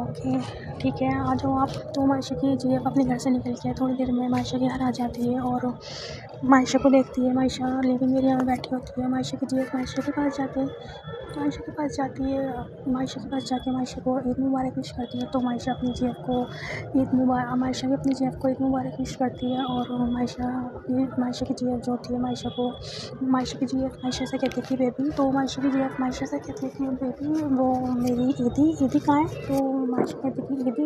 ओके ठीक है आ जाओ आप। तो मायशा की जीएफ अपने घर से निकल के थोड़ी देर में मायशा के घर आ जाती है और मायशा को देखती है। मायशा लिविंग एरिया में बैठी होती है। मायशा की जीएफ मायशा के पास जाती है। मायशा के पास जाती है, मायशा के पास जाके मायशा को ईद मुबारक विश करती है। तो मायशा अपनी जीएफ को मायशा भी अपनी जीएफ को ईद मुबारक विश करती है। और मायशा की जीएफ जो होती है मायशा की जीएफ मायशा से कहती है कि बेबी, तो मायशा की जीएफ मायशा से कहती है कि बेबी वो मेरी ईदी कहाँ है। तो मायशा कहती है कि ईदी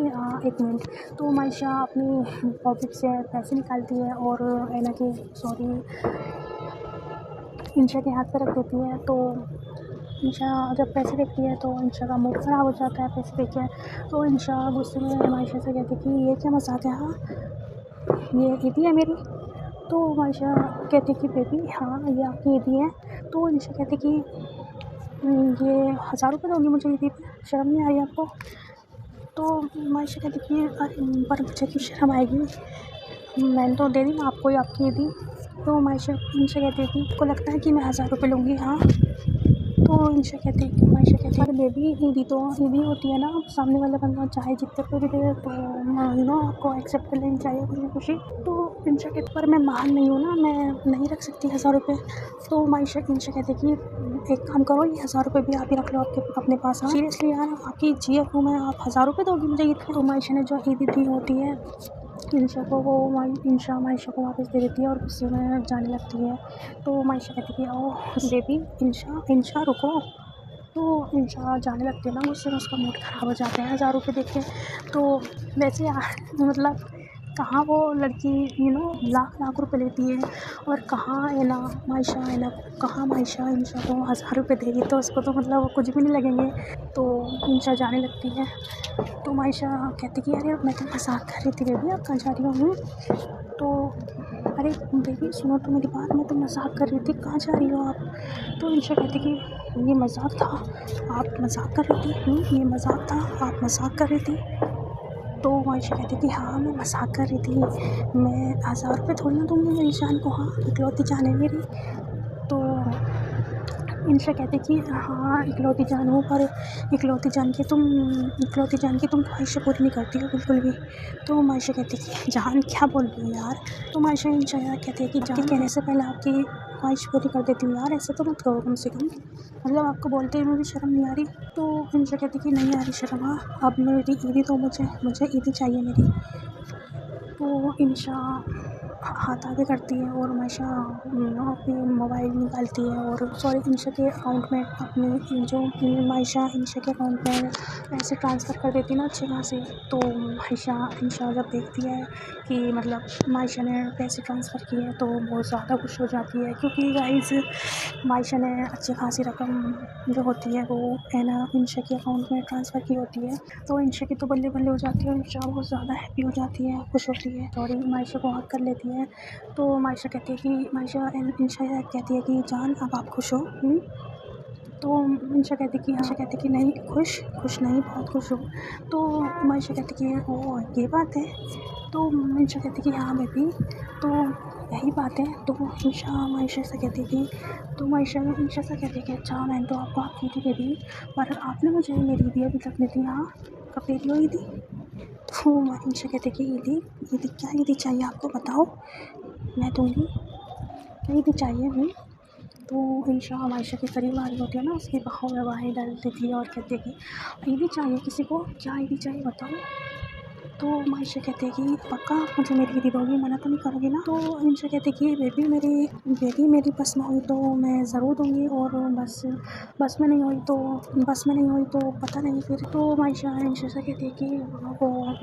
एक मिनट। तो मायशा अपनी पॉकेट से पैसे निकालती है और इंशा के हाथ पे रख देती है। तो इंशा जब पैसे देखती है तो इंशा का मूड ख़राब हो जाता है पैसे देख के। तो इंशा गुस्से में मायशा से कहती है कि ये क्या मज़ाक है, हाँ ये ईदी है मेरी। तो मायशा कहती है कि बेबी हाँ ये आपकी ईदी है। तो इंशा कहती है कि ये 1000 रुपये दोगी मुझे ईदी पे, शर्म नहीं आई आपको। तो मायशा कहती है कि अरे पर मुझे क्यों शर्म आएगी, मैंने तो दे दी ना आपको ही आपकी ईदी। तो इंशा कहती है कि आपको लगता है कि मैं 1000 रुपये लूँगी, हाँ। तो मायशा कहती है अरे बेबी ईदी होती है ना, सामने वाला बंदा चाहे जितने रुपये भी दे तो आपको एक्सेप्ट कर लेनी चाहिए खुशी खुशी। तो इंशा कहती पर मैं महान नहीं हूँ ना, मैं नहीं रख सकती 1000 रुपये। तो इंशा कहती है कि एक काम करो, ये 1000 रुपये भी आप ही रख लो अपने पास। हाँ सीरियसली यार, आपकी जीएफ हूँ मैं, आप 1000 रुपये दोगी मुझे ईद पे। तो मायशा ने जो ईद दी होती है इंशा को, वो इंशा मायशा को वापस दे देती है और गुस्से में जाने लगती है। तो मायशा कहती है ओ बेबी इंशा रुको। तो इंशा जाने लगती है ना गुस्से में, उसका मूड ख़राब हो जाता है 1000 रुपये देख के। तो वैसे यार मतलब कहाँ वो लड़की लाख रुपए लेती है और कहाँ है ना मायशा इंशा को 1000 रुपये देगी, तो उसको तो मतलब वो कुछ भी नहीं लगेंगे। तो इंशा जाने लगती है। तो मायशा कहती कि अरे मैं तो मज़ाक कर रही थी बेबी, आप कहाँ जा रही हो। तो अरे बेबी सुनो तो मेरी बात, मैं तो मज़ाक कर रही थी, कहाँ जा रही हो आप। तो इंशा कहती कि ये मज़ाक था, आप मज़ाक कर रही थी, ये मज़ाक था, आप मज़ाक कर रही थी। तो मायशा कहती कि हाँ मैं मज़ाक कर रही थी, मैं 1000 रुपये थोड़ी ना दूँगी मेरी जान को, हाँ इकलौती जान है मेरी। तो इंशा कहती कि हाँ इकलौती जान हो, पर इकलौती जान की तुम ख्वाहिशें पूरी नहीं करती हो बिल्कुल भी। तो मायशा कहती कि जान क्या बोल रही है यार। तो मायशा इंशा कहती है कि जान कहने से पहले आपकी ख्वाहिश पूरी कर देती हूँ यार, ऐसे तो मत करो कम से कम, मतलब आपको बोलते हुए भी शर्म नहीं आ रही। तो इंशा कहती कि नहीं आ रही शर्म, हाँ अब मेरी ईदी तो मुझे ईदी चाहिए मेरी। तो इंशा हाथ आगे करती है और मायशा अपनी मोबाइल निकालती है और इंशा के अकाउंट में मायशा इंशा के अकाउंट में पैसे ट्रांसफ़र कर देती है ना अच्छे खासे। तो इंशा जब देखती है कि मतलब मायशा ने पैसे ट्रांसफ़र किए तो बहुत ज़्यादा खुश हो जाती है, क्योंकि गाइस मायशा ने अच्छी खासी रकम जो होती है वो है ना इंशा के अकाउंट में ट्रांसफ़र की होती है। तो इंशा की तो बल्ले बल्ले हो जाती है और इंशा बहुत ज़्यादा हैप्पी हो जाती है, खुश होती है और मायशा को हक कर लेती है। तो इंशा कहती है कि जान अब आप खुश हो। तो इंशा कहती कि नहीं खुश नहीं, बहुत खुश हूँ। तो मायशा कहती कि ओ ये बात है। तो इंशा कहती कि हाँ बेबी तो यही बात है। तो मायशा से कहती कि अच्छा मैंने तो आपको हक की थी बेबी, पर आपने मुझे मेरी ईदी अभी तक नहीं दी, हाँ कब दे दी हो ईदी। तो इंशा कहती कि ईदी क्या ईदी चाहिए आपको बताओ, मैं दूँगी, क्या ईदी चाहिए। तो इंशा मायशा के करीब आ रही होती है ना, उसकी बाहों में बाहें डालती थी और कहती है कि ईदी चाहिए किसी को, क्या ईदी चाहिए बताओ। तो मायशा कहती है कि पक्का मुझे मेरी ईदी दोगी, मना तो नहीं करोगी ना। तो इंशा कहती है कि बेबी मेरी बस में हुई तो मैं ज़रूर दूँगी, और बस में नहीं हुई तो पता नहीं फिर। तो मायशा इंशा से कहती है कि वो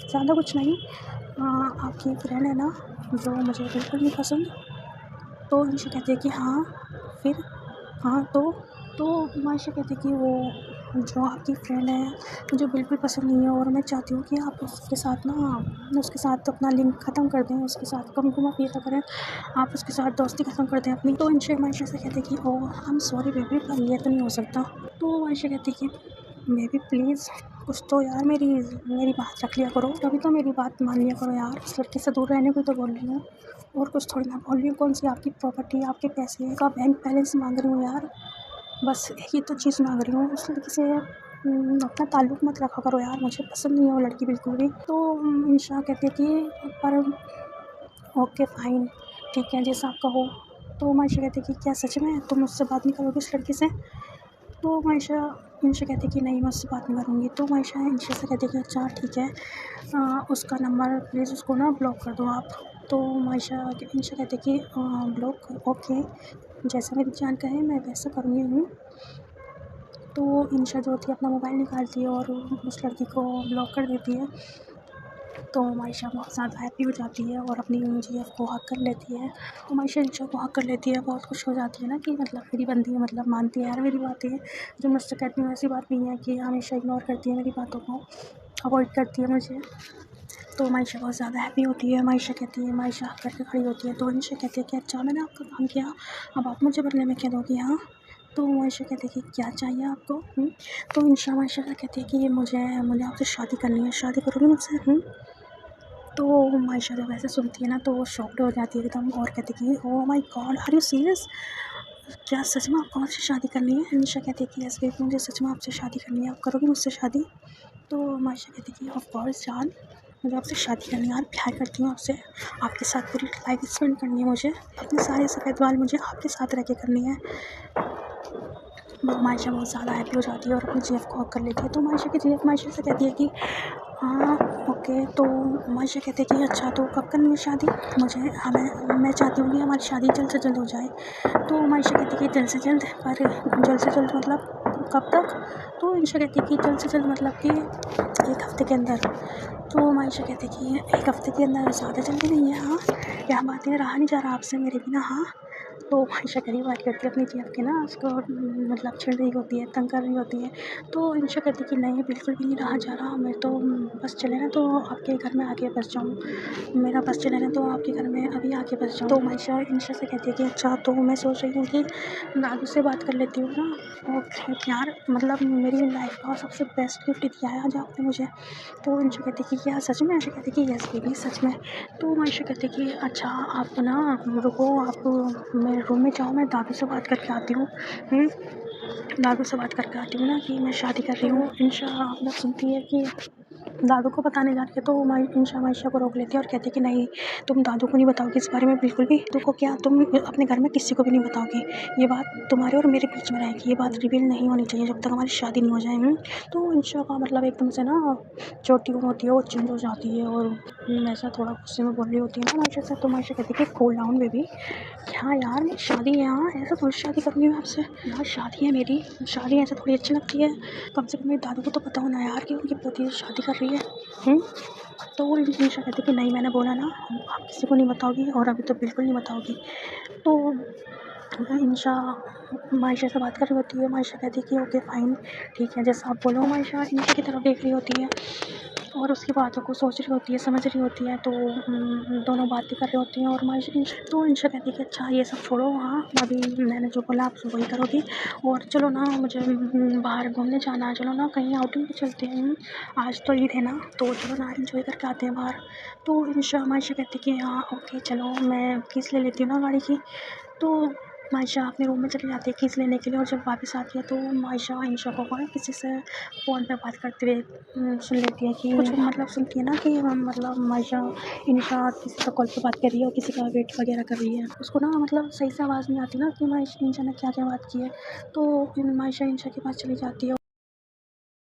ज़्यादा कुछ नहीं, आपकी फ्रेंड है ना जो मुझे बिल्कुल नहीं पसंद। तो इंशा कहती है कि हाँ फिर, हाँ तो मायशा कहती है कि वो जो आपकी फ्रेंड है मुझे बिल्कुल पसंद नहीं है, और मैं चाहती हूँ कि आप उसके साथ ना उसके साथ अपना लिंक ख़त्म कर दें, उसके साथ कम घुमा फिरा करें, आप उसके साथ दोस्ती ख़त्म कर दें अपनी। तो इनसे आयशा से कहते कि ओ आई एम सॉरी बेबी, पर ये तो नहीं हो सकता। तो आयशा कहती कि बेबी प्लीज़ कुछ तो यार मेरी बात रख लिया करो, कभी तो मेरी बात मान लिया करो यार। उस लड़के से दूर रहने को तो बोल रही हूँ, और कुछ थोड़ी ना बोल रही हूँ। कौन सी आपकी प्रॉपर्टी, आपके पैसे का बैंक बैलेंस मांग रही हूँ यार, बस ये तो चीज़ मांग रही हूँ। उस लड़की से अपना ताल्लुक़ मत रखा करो यार, मुझे पसंद नहीं है वो लड़की बिल्कुल भी। तो इंशा कहती है कि पर ओके फ़ाइन, ठीक है जैसा आपका हो। तो मायशा कहती है कि क्या सच में तुम मुझसे बात नहीं करोगे उस लड़की से? तो मायशा इंशा कहती है कि नहीं, मैं उससे बात नहीं करूँगी। तो मायशा इंशा से कहती है कि अच्छा ठीक है, उसका नंबर प्लीज़ उसको ना ब्लॉक कर दो आप। तो मायशा इंशा कहती है कि ब्लॉक ओके, जैसा मेरी जान का है मैं वैसा करूँगी हूँ। तो इंशा जो होती है अपना मोबाइल निकालती है और उस लड़की को ब्लॉक कर देती है। तो मायशा बहुत ज़्यादा हैप्पी हो जाती है और अपनी जीएफ को हक कर लेती है। तो मायशा इंशा को हक कर लेती है, बहुत खुश हो जाती है ना कि मतलब मेरी बंदी है, मतलब मानती है यार मेरी बातें। जो मुझसे कहती हूँ ऐसी बात नहीं है कि हमेशा इग्नोर करती है मेरी बातों को, अवॉइड करती है मुझे। तो मायशा बहुत ज़्यादा हैप्पी होती है। मायशा कहती है, मायशा हक करके खड़ी होती है। तो इंशा कहती है कि अच्छा मैंने आपका काम किया, अब आप मुझे बदले में क्या दोगी? हाँ। तो मायशा कहती है कि क्या चाहिए आपको? तो इंशा मायशा से कहती है कि मुझे आपसे शादी करनी है, शादी करोगी मुझसे? तो मायशा जब ऐसे सुनती है ना तो वो शॉक्ड हो जाती है एकदम, और कहती है कि oh my God are you serious, क्या सच में आपको मुझसे शादी करनी है? निशा कहती है कि यस बेबी मुझे सच में आपसे शादी करनी है, आप करोगी मुझसे शादी? तो मायशा कहती है कि ऑफ कोर्स जान, मुझे आपसे शादी करनी है यार, प्यार करती हूँ आपसे, आपके साथ पूरी लाइफ स्पेंड करनी है मुझे, अपने सारे सफ़ेद बाल मुझे आपके साथ रह के करनी है। मायशा बहुत ज़्यादा हैप्पी हो जाती है और अपनी जीएफ को हक कर लेती है। तो मायशा की जीएफ मायशा से कहती है कि हाँ ओके। तो मायशा कहती है कि अच्छा तो कब करनी है शादी? मैं चाहती हूँ कि हमारी शादी जल्द से जल्द हो जाए। तो मायशा कहती है कि जल्द से जल्द, पर जल्द से जल्द मतलब कब तक? तो इंशा कहती है कि जल्द से जल्द मतलब कि 1 हफ़्ते के अंदर। तो मायशा कहती है कि 1 हफ़्ते के अंदर ज़्यादा जल्दी नहीं है? हाँ, क्या बात है, रहा नहीं जा रहा आपसे मेरे बिना? हाँ। तो मायशा करीब बात करती है अपनी जीएफ के ना, उसको मतलब छेड़ रही होती है, तंग कर रही होती है। तो इंशा कहती है कि नहीं बिल्कुल भी नहीं रहा जा रहा, मैं तो बस चले ना तो आपके घर में आके बस जाऊँ, मेरा बस चले ना तो आपके घर में अभी आके बस जाऊँ। तो मायशा इंशा से कहती है कि अच्छा तो मैं सोच रही हूँ कि दादू से बात कर लेती हूँ ना। ओके यार, मतलब मेरी लाइफ का सबसे बेस्ट गिफ्ट दिया है आज आपने मुझे। तो इंशा कहती है कि क्या सच में? इंशा कहती है कि यस बेबी सच में। तो मायशा कहती है कि अच्छा आप ना रुको, आप मेरे रूम में जाओ, मैं दादू से बात करके आती हूँ। दादू से बात करके आती हूँ ना कि मैं शादी कर रही हूँ। इंशा मतलब सुनती है कि दादू को बताने जा रही है, तो इंशा मायशा को रोक लेती है और कहती है कि नहीं तुम दादू को नहीं बताओगी इस बारे में बिल्कुल भी। दादू को क्या, तुम अपने घर में किसी को भी नहीं बताओगी, ये बात तुम्हारे और मेरे बीच में रहेगी, ये बात रिवील नहीं होनी चाहिए जब तक हमारी शादी नहीं हो जाए। तो इंशा का मतलब एकदम से ना जो ट्यून होती है वो चेंज हो जाती है और ऐसा थोड़ा गुस्से में बोल रही होती है ना मायशा से। तो मायशा कहती है कि कूल डाउन बेबी, क्या यार शादी है यहाँ, ऐसा थोड़ी शादी करूँगी मैं आपसे यार, शादी है मेरी, शादी ऐसे थोड़ी अच्छी लगती है, कम से कम मेरे दादू को तो पता होना यार कि उनकी पोती शादी कर रही है। तो वो इंशा कहती है कि नहीं मैंने बोला ना आप किसी को नहीं बताओगी, और अभी तो बिल्कुल नहीं बताओगी। तो इंशा मायशा से बात कर रही होती है। मायशा कहती है कि ओके फ़ाइन, ठीक है जैसा आप बोलो। मायशा इंशा की तरफ देख रही होती है और उसकी बातों को सोच रही होती है, समझ रही होती है। तो दोनों बातें कर रही होती हैं और तो इंशा कहती है कि अच्छा ये सब छोड़ो, हाँ अभी मैंने जो बोला आप वही करोगी, और चलो ना मुझे बाहर घूमने जाना है, चलो ना कहीं आउटिंग पे चलते हैं, आज तो ईद है ना तो चलो ना एंजॉय करके आते हैं बाहर। तो इंशा मायशा कहती है कि हाँ ओके चलो, मैं कीस ले लेती हूँ ना गाड़ी की। तो मायशा अपने रूम में चली जाती है कीस लेने के लिए, और जब वापस आती है तो मायशा इंशा को किसी से फ़ोन पे बात करते हुए सुन लेती है कि कुछ मतलब सुनती है ना कि मतलब मायशा इंशा किसी का कॉल पे बात कर रही है और किसी का वेट वगैरह कर रही है, उसको ना मतलब सही से आवाज़ नहीं आती ना कि मायशा इंशा ने क्या क्या बात की है। तो मायशा इंशा के पास चली जाती है।